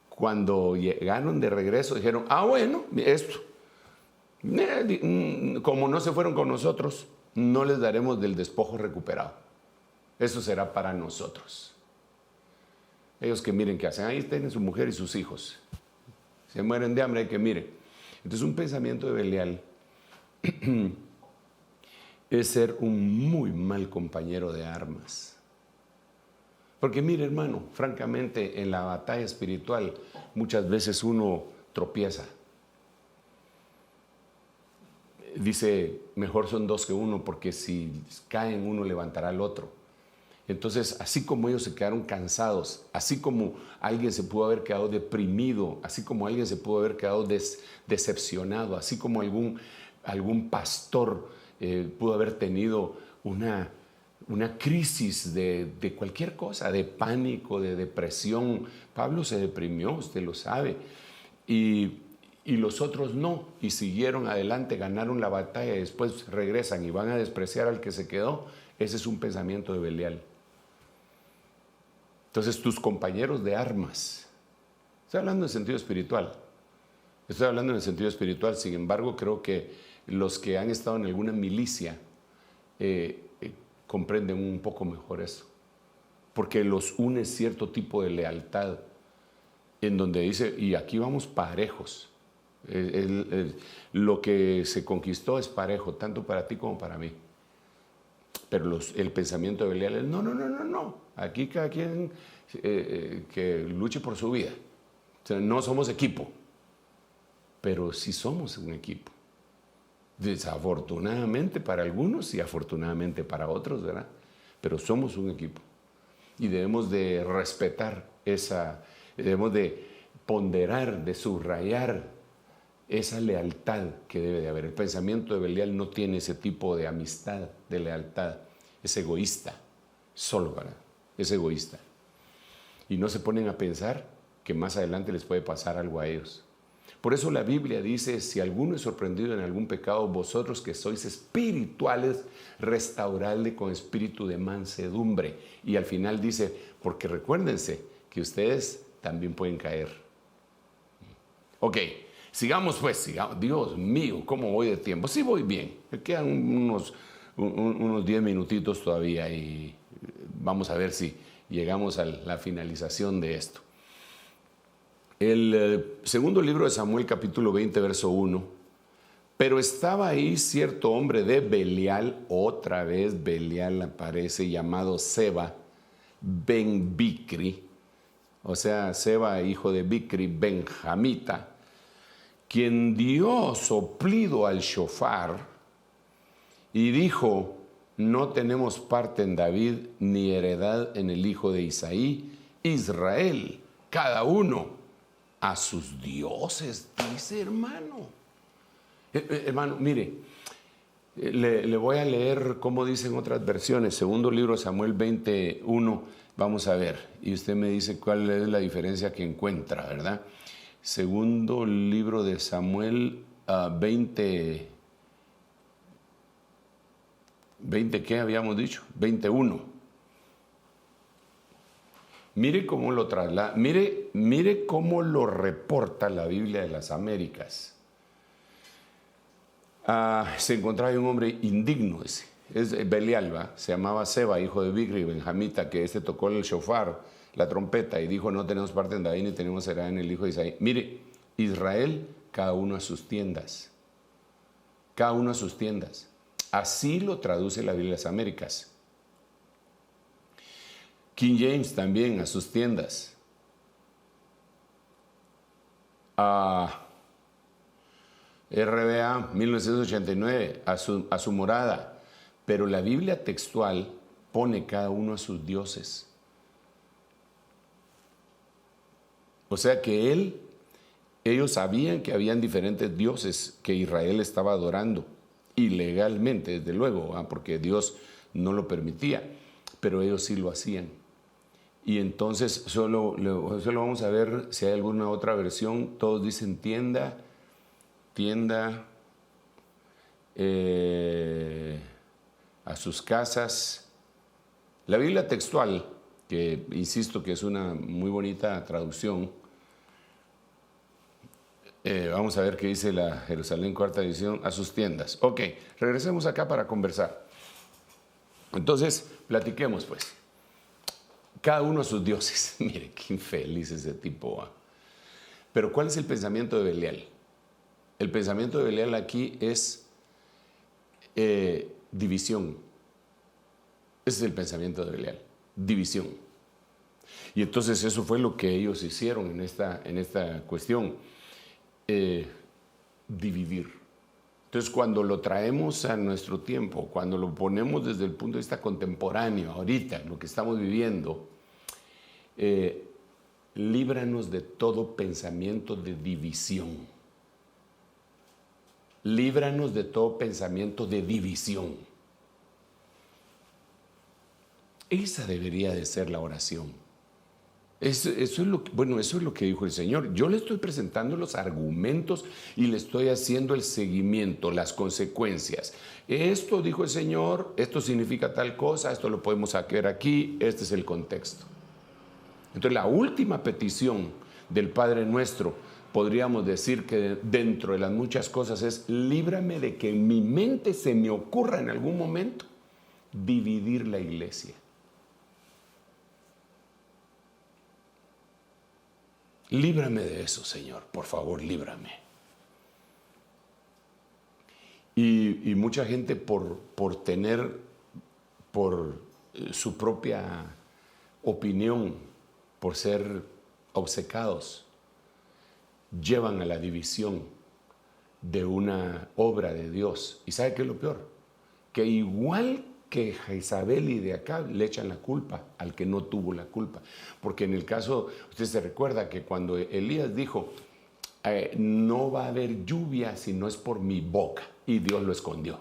cuando llegaron de regreso dijeron, bueno, esto, como no se fueron con nosotros, no les daremos del despojo recuperado. Eso será para nosotros. Ellos que miren qué hacen. Ahí tienen su mujer y sus hijos. Se mueren de hambre, hay que miren. Entonces un pensamiento de Belial es ser un muy mal compañero de armas. Porque mire, hermano, francamente en la batalla espiritual muchas veces uno tropieza. Dice, mejor son dos que uno, porque si caen uno levantará al otro. Entonces, así como ellos se quedaron cansados, así como alguien se pudo haber quedado deprimido, así como alguien se pudo haber quedado decepcionado, así como algún pastor pudo haber tenido una crisis de cualquier cosa, de pánico, de depresión. Pablo se deprimió, usted lo sabe, y los otros no, y siguieron adelante, ganaron la batalla, y después regresan y van a despreciar al que se quedó. Ese es un pensamiento de Belial. Entonces, tus compañeros de armas, estoy hablando en sentido espiritual, sin embargo, creo que los que han estado en alguna milicia comprenden un poco mejor eso, porque los une cierto tipo de lealtad, en donde dice, y aquí vamos parejos, lo que se conquistó es parejo, tanto para ti como para mí. Pero el pensamiento de Belial es, no, aquí cada quien que luche por su vida. O sea, no somos equipo, pero sí somos un equipo. Desafortunadamente para algunos y afortunadamente para otros, ¿verdad? Pero somos un equipo y debemos de respetar debemos de ponderar, de subrayar esa lealtad que debe de haber. El pensamiento de Belial no tiene ese tipo de amistad, de lealtad. Es egoísta, solo, ¿verdad? Es egoísta. Y no se ponen a pensar que más adelante les puede pasar algo a ellos. Por eso la Biblia dice, si alguno es sorprendido en algún pecado, vosotros que sois espirituales, restauradle con espíritu de mansedumbre. Y al final dice, porque recuérdense que ustedes también pueden caer. Ok. Sigamos pues, sigamos. Dios mío, ¿cómo voy de tiempo? Sí voy bien, me quedan unos 10 minutitos todavía y vamos a ver si llegamos a la finalización de esto. El segundo libro de Samuel, capítulo 20, verso 1. Pero estaba ahí cierto hombre de Belial, otra vez Belial aparece, llamado Seba ben Bicri, o sea, Seba, hijo de Bicri, benjamita, quien dio soplido al shofar y dijo, no tenemos parte en David ni heredad en el hijo de Isaí, Israel, cada uno a sus dioses, dice hermano. Hermano, mire, le voy a leer cómo dicen otras versiones. Segundo libro de Samuel 21, vamos a ver, y usted me dice cuál es la diferencia que encuentra, ¿verdad? Segundo libro de Samuel 20, ¿qué habíamos dicho? 21. Mire cómo lo traslada, mire cómo lo reporta la Biblia de las Américas. Se encontraba un hombre indigno, es Belial, ¿va? Se llamaba Seba, hijo de Bicri, benjamita, que tocó el shofar, la trompeta, y dijo, no tenemos parte en David ni tenemos heredad en el hijo de Isaí. Mire, Israel, cada uno a sus tiendas. Cada uno a sus tiendas. Así lo traduce la Biblia de las Américas. King James también, a sus tiendas. RBA 1989, a su morada. Pero la Biblia textual pone cada uno a sus dioses. O sea que ellos sabían que habían diferentes dioses que Israel estaba adorando, ilegalmente, desde luego, porque Dios no lo permitía. pero ellos sí lo hacían. Y entonces solo vamos a ver si hay alguna otra versión. Todos dicen tienda, a sus casas. La Biblia textual, que insisto que es una muy bonita traducción, vamos a ver qué dice la Jerusalén cuarta edición, a sus tiendas. Ok, regresemos acá para conversar. Entonces, platiquemos pues. Cada uno a sus dioses. Mire, qué infeliz ese tipo. Pero ¿cuál es el pensamiento de Belial? El pensamiento de Belial aquí es división. Ese es el pensamiento de Belial, división. Y entonces eso fue lo que ellos hicieron en esta cuestión, dividir. Entonces cuando lo traemos a nuestro tiempo, cuando lo ponemos desde el punto de vista contemporáneo, ahorita, lo que estamos viviendo, líbranos de todo pensamiento de división. Líbranos de todo pensamiento de división. Esa debería de ser la oración. Eso es lo que dijo el Señor. Yo le estoy presentando los argumentos y le estoy haciendo el seguimiento, las consecuencias. Esto dijo el Señor, esto significa tal cosa, esto lo podemos sacar aquí, este es el contexto. Entonces la última petición del Padre Nuestro, podríamos decir que dentro de las muchas cosas es: líbrame de que en mi mente se me ocurra en algún momento dividir la iglesia. Líbrame de eso, Señor, por favor, líbrame. Y mucha gente por su propia opinión, por ser obcecados, llevan a la división de una obra de Dios. ¿Y sabe qué es lo peor? Que igual que Jezabel y de Acab le echan la culpa al que no tuvo la culpa. Porque en el caso, usted se recuerda que cuando Elías dijo, no va a haber lluvia si no es por mi boca, y Dios lo escondió.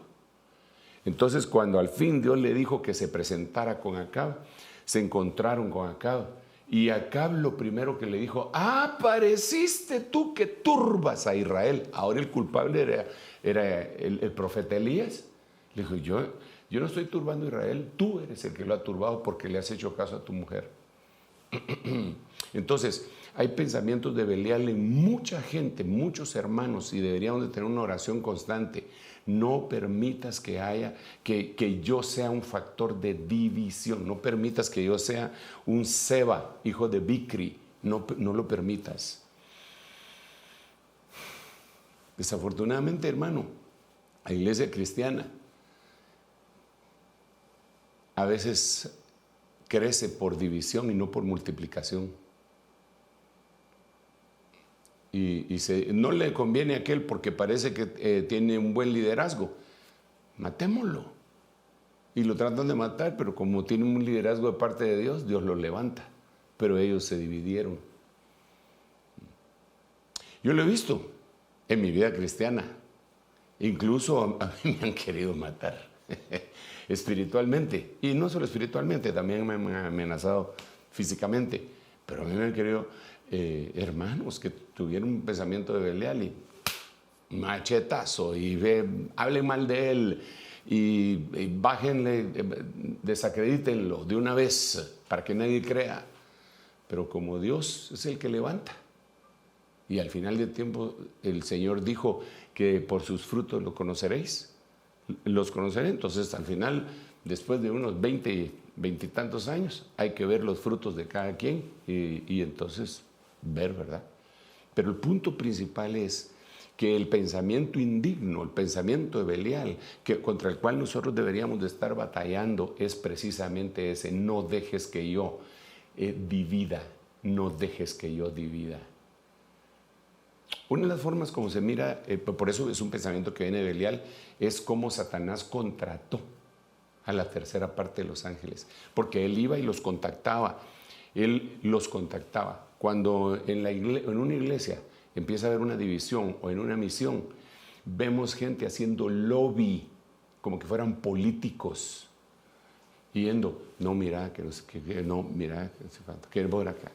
Entonces cuando al fin Dios le dijo que se presentara con Acab, se encontraron con Acab, y Acab lo primero que le dijo: apareciste tú que turbas a Israel. Ahora el culpable era el profeta Elías. Le dijo: yo no estoy turbando a Israel, tú eres el que lo ha turbado porque le has hecho caso a tu mujer. Entonces, hay pensamientos de Belial en mucha gente, muchos hermanos, y deberíamos de tener una oración constante. No permitas que yo sea un factor de división. No permitas que yo sea un Seba, hijo de Bicri. No lo permitas. Desafortunadamente, hermano, la iglesia cristiana a veces crece por división y no por multiplicación. Y no le conviene a aquel porque parece que tiene un buen liderazgo. Matémoslo. Y lo tratan de matar, pero como tiene un liderazgo de parte de Dios, Dios lo levanta. Pero ellos se dividieron. Yo lo he visto en mi vida cristiana. Incluso a mí me han querido matar. Espiritualmente, y no solo espiritualmente, también me han amenazado físicamente, pero a mí me han querido hermanos que tuvieron un pensamiento de Belial y machetazo, y hablen mal de él y bájenle, desacredítenlo de una vez para que nadie crea. Pero como Dios es el que levanta, y al final del tiempo el Señor dijo que por sus frutos los conoceré. Entonces al final, después de unos 20 y tantos años, hay que ver los frutos de cada quien y entonces ver, ¿verdad? Pero el punto principal es que el pensamiento indigno, el pensamiento de Belial, contra el cual nosotros deberíamos de estar batallando, es precisamente ese: no dejes que yo divida, no dejes que yo divida. Una de las formas como se mira, por eso es un pensamiento que viene de Belial, es cómo Satanás contrató a la tercera parte de los ángeles, porque él iba y los contactaba. Él los contactaba. Cuando en una iglesia empieza a haber una división o en una misión, vemos gente haciendo lobby, como que fueran políticos. yendo, no, mira, que no sé qué, no, mira, que por acá.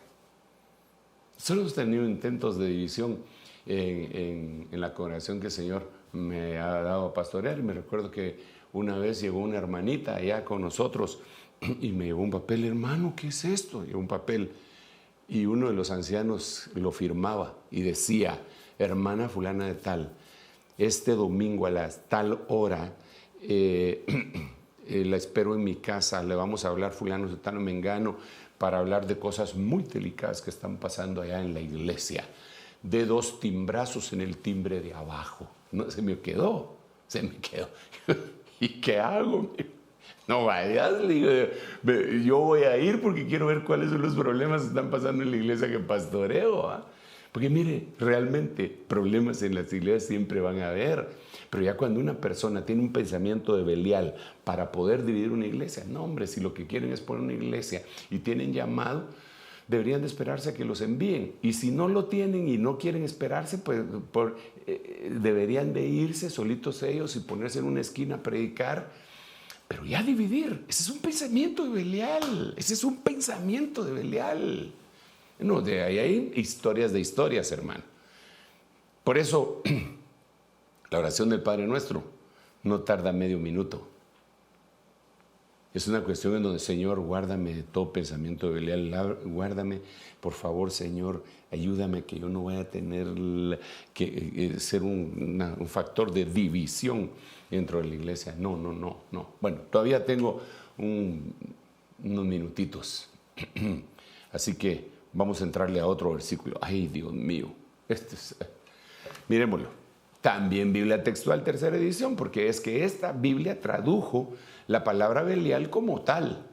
Solo hemos tenido intentos de división en la congregación que el Señor me ha dado a pastorear. Y me recuerdo que una vez llegó una hermanita allá con nosotros y me llevó un papel. Hermano, ¿qué es esto? Llevó un papel y uno de los ancianos lo firmaba y decía, hermana fulana de tal, este domingo a la tal hora la espero en mi casa, le vamos a hablar fulano, sutano, mengano, para hablar de cosas muy delicadas que están pasando allá en la iglesia. De 2 timbrazos en el timbre de abajo. No, se me quedó. ¿Y qué hago? No vayas, le digo, yo voy a ir porque quiero ver cuáles son los problemas que están pasando en la iglesia que pastoreo. ¿Eh? Porque mire, realmente problemas en las iglesias siempre van a haber. Pero ya cuando una persona tiene un pensamiento de Belial para poder dividir una iglesia, no hombre, si lo que quieren es poner una iglesia y tienen llamado, deberían de esperarse a que los envíen. Y si no lo tienen y no quieren esperarse, pues deberían de irse solitos ellos y ponerse en una esquina a predicar. Pero ya dividir, ese es un pensamiento de Belial. Ese es un pensamiento de Belial. No, de ahí hay historias de historias, hermano. Por eso, la oración del Padre Nuestro no tarda medio minuto. Es una cuestión en donde, Señor, guárdame de todo pensamiento de Belial, guárdame, por favor, Señor, ayúdame que yo no vaya a tener que ser un factor de división dentro de la iglesia. No. Bueno, todavía tengo unos minutitos, así que vamos a entrarle a otro versículo. Ay, Dios mío, miremoslo. También Biblia textual, 3ª edición, porque es que esta Biblia tradujo la palabra Belial como tal.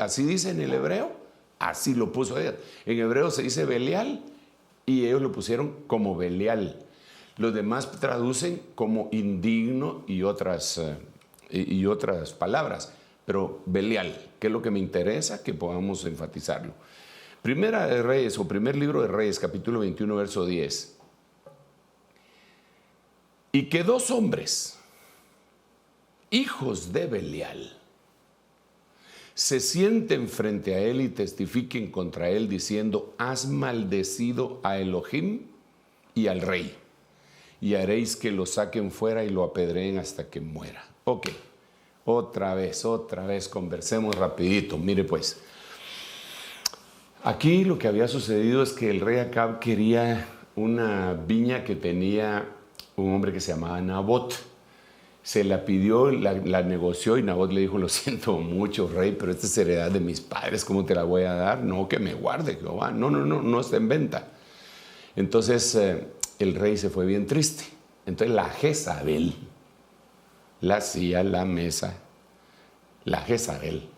Así dice en el hebreo, así lo puso ella. En hebreo se dice Belial y ellos lo pusieron como Belial. Los demás traducen como indigno y otras palabras. Pero Belial, que es lo que me interesa que podamos enfatizarlo. Primera de Reyes o primer libro de Reyes, capítulo 21, verso 10. Y que 2 hombres, hijos de Belial, se sienten frente a él y testifiquen contra él diciendo, has maldecido a Elohim y al rey, y haréis que lo saquen fuera y lo apedreen hasta que muera. Ok, otra vez, conversemos rapidito. Mire pues, aquí lo que había sucedido es que el rey Acab quería una viña que tenía un hombre que se llamaba Nabot. Se la pidió, la negoció y Nabot le dijo, lo siento mucho, rey, pero esta es heredad de mis padres, ¿cómo te la voy a dar? No, que me guarde, Jehová. No está en venta. Entonces el rey se fue bien triste. Entonces la Jezabel, la silla, la mesa, la Jezabel,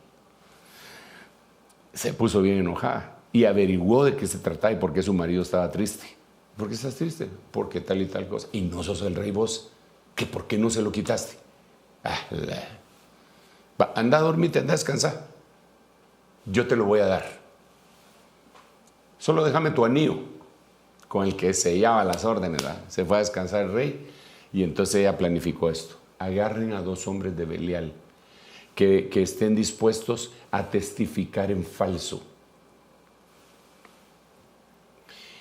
se puso bien enojada y averiguó de qué se trataba y por qué su marido estaba triste. ¿Por qué estás triste? Porque tal y tal cosa. Y no sos el rey vos. ¿Que por qué no se lo quitaste? Anda a dormirte, anda a descansar. Yo te lo voy a dar. Solo déjame tu anillo con el que sellaba las órdenes, ¿verdad? Se fue a descansar el rey y entonces ella planificó esto. Agarren a 2 hombres de Belial que estén dispuestos a testificar en falso.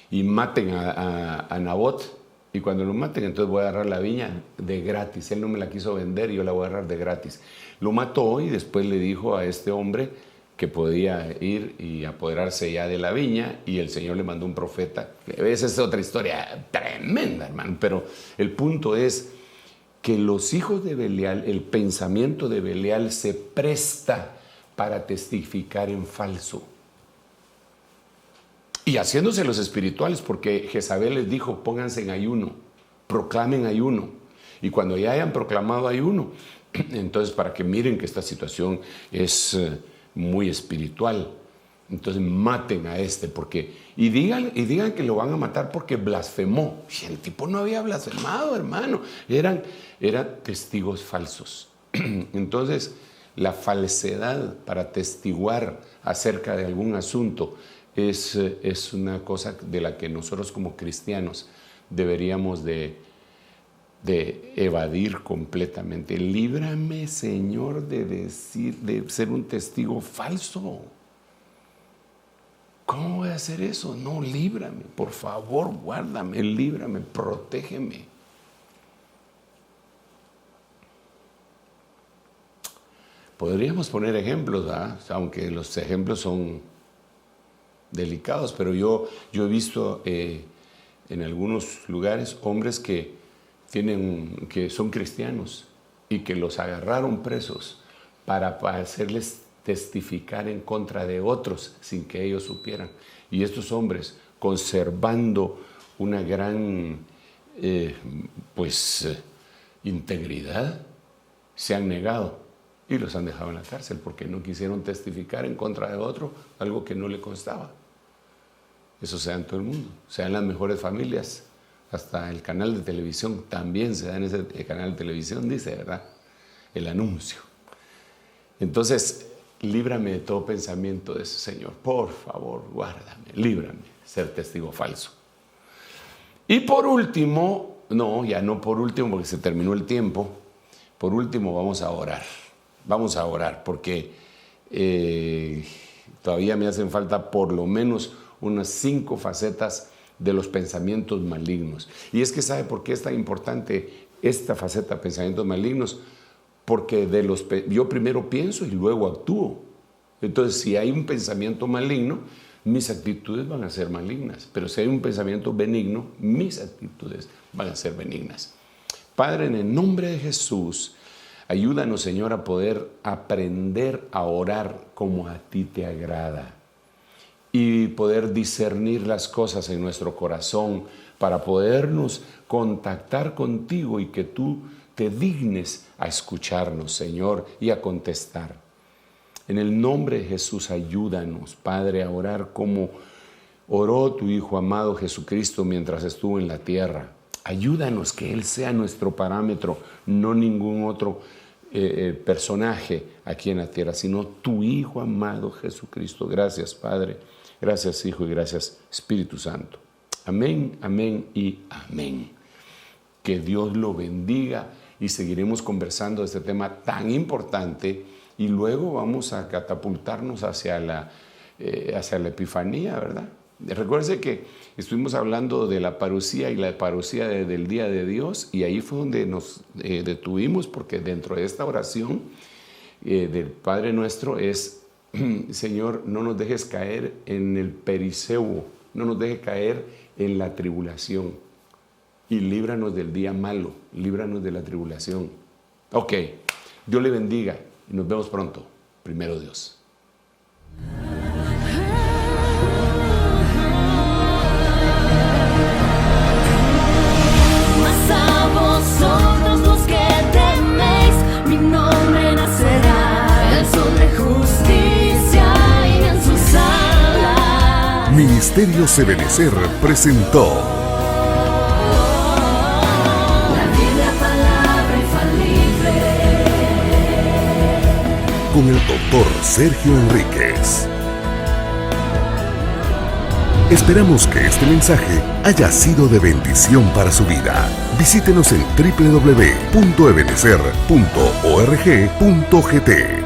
Y maten a Nabot, y cuando lo maten, entonces voy a agarrar la viña de gratis. Él no me la quiso vender y yo la voy a agarrar de gratis. Lo mató y después le dijo a este hombre que podía ir y apoderarse ya de la viña, y el Señor le mandó un profeta. Esa es otra historia tremenda, hermano, pero el punto es que los hijos de Belial, el pensamiento de Belial se presta para testificar en falso. Y haciéndose los espirituales, porque Jezabel les dijo, pónganse en ayuno, proclamen ayuno. Y cuando ya hayan proclamado ayuno, entonces para que miren que esta situación es muy espiritual, entonces maten a este, y digan que lo van a matar porque blasfemó. Y el tipo no había blasfemado, hermano. Eran testigos falsos. Entonces, la falsedad para testiguar acerca de algún asunto es una cosa de la que nosotros como cristianos deberíamos de de evadir completamente. Líbrame, Señor, de ser un testigo falso. ¿Cómo voy a hacer eso? No, líbrame, por favor, guárdame, líbrame, protégeme. Podríamos poner ejemplos, ¿verdad? Aunque los ejemplos son delicados, pero yo he visto en algunos lugares hombres que son cristianos y que los agarraron presos para hacerles testificar en contra de otros sin que ellos supieran. Y estos hombres, conservando una gran integridad, se han negado y los han dejado en la cárcel porque no quisieron testificar en contra de otro algo que no le constaba. Eso se da en todo el mundo, se da en las mejores familias, hasta el canal de televisión también se da en ese canal de televisión, dice, ¿verdad? El anuncio. Entonces, líbrame de todo pensamiento de ese Señor, por favor, guárdame, líbrame de ser testigo falso. Y por último, ya no por último porque se terminó el tiempo, por último vamos a orar porque todavía me hacen falta por lo menos unas 5 facetas de los pensamientos malignos. Y es que ¿sabe por qué es tan importante esta faceta de pensamientos malignos? Porque yo primero pienso y luego actúo. Entonces, si hay un pensamiento maligno, mis actitudes van a ser malignas. Pero si hay un pensamiento benigno, mis actitudes van a ser benignas. Padre, en el nombre de Jesús, ayúdanos, Señor, a poder aprender a orar como a ti te agrada y poder discernir las cosas en nuestro corazón para podernos contactar contigo y que tú te dignes a escucharnos, Señor, y a contestar. En el nombre de Jesús, ayúdanos, Padre, a orar como oró tu Hijo amado Jesucristo mientras estuvo en la tierra. Ayúdanos que Él sea nuestro parámetro, no ningún otro personaje aquí en la tierra, sino tu Hijo amado Jesucristo. Gracias, Padre. Gracias, Hijo, y gracias, Espíritu Santo. Amén, amén y amén. Que Dios lo bendiga y seguiremos conversando de este tema tan importante y luego vamos a catapultarnos hacia la Epifanía, ¿verdad? Recuérdense que estuvimos hablando de la parusía y la parusía del día de Dios y ahí fue donde nos detuvimos porque dentro de esta oración del Padre Nuestro es: Señor, no nos dejes caer en el periseo, no nos dejes caer en la tribulación y líbranos del día malo, líbranos de la tribulación. Ok, Dios le bendiga y nos vemos pronto. Primero Dios. Mas a vosotros los que teméis, mi nombre nacerá, el sol de justicia y en sus alas. Ministerios Ebenecer presentó La Biblia, palabra infalible. con el doctor Sergio Enríquez. Esperamos que este mensaje haya sido de bendición para su vida. Visítenos en www.ebenecer.org.gt.